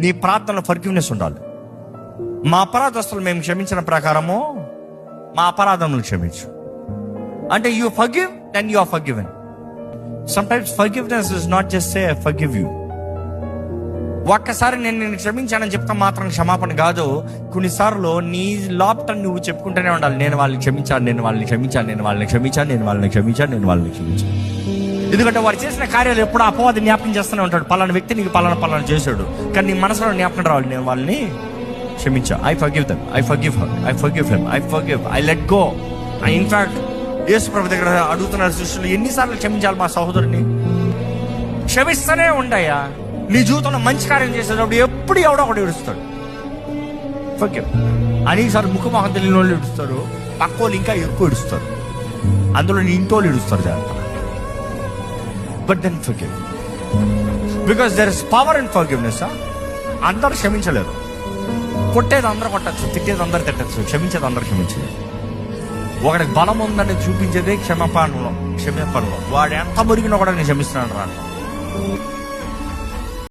నీ ప్రార్థనలో ఫర్గివ్నెస్ ఉండాలి. మా అపరాధస్తులు మేము క్షమించిన ప్రకారము మా అపరాధములు క్షమించు అంటే you forgive, then you are forgiven. Sometimes forgiveness is not just say I forgive you. ఒక్కసారి నేను క్షమించానని చెప్తా మాత్రం క్షమాపణ కాదు. కొన్నిసార్లు నీ లోపట నువ్వు చెప్పుకుంటూనే ఉండాలి, నేను వాళ్ళని క్షమించాను, నేను వాళ్ళని క్షమించాను, నేను వాళ్ళని క్షమించాను, నేను వాళ్ళని క్షమించాను, నేను వాళ్ళని క్షమించాను. ఎందుకంటే వాడు చేసిన కార్యాలు ఎప్పుడు అపవాది జ్ఞాపకం చేస్తూనే ఉంటాడు. పలానా వ్యక్తి నీకు పలానా చేశాడు, కానీ నీ మనసులో జ్ఞాపకం రావాలి, నేను వాళ్ళని క్షమించా. I forgive them, I forgive her, I forgive him, I forgive, I let go. In fact Yesu ప్రభు దగ్గర అడుగుతున్నారు శిష్యులు, ఎన్నిసార్లు క్షమించాలి మా సహోదరుని? క్షమిస్తూనే ఉండయా. నీ జీవితంలో మంచి కార్యం చేసేటప్పుడు ఎప్పుడు ఎవడో ఒకటి ఏడుస్తాడు. ఫర్గివ్. అనేకసార్లు ముఖమొహం తెలియని వాళ్ళు ఏడుస్తారు, పక్క వాళ్ళు ఇంకా ఎక్కువ ఏడుస్తారు, అందులో నీ ఇంటి వాళ్ళు ఏడుస్తారు జాగ్రత్త. But then forgive, because there is power in forgiveness. అందరు క్షమించలేరు. కొట్టేది అందరూ కొట్టచ్చు, తిట్టేది అందరు తిట్టచ్చు, క్షమించేది అందరు క్షమించలేదు. ఒకడికి బలం ఉందని చూపించేదే క్షమాపణలో. వాడు ఎంత మురిగినా కూడా నేను క్షమిస్తున్నాను రా.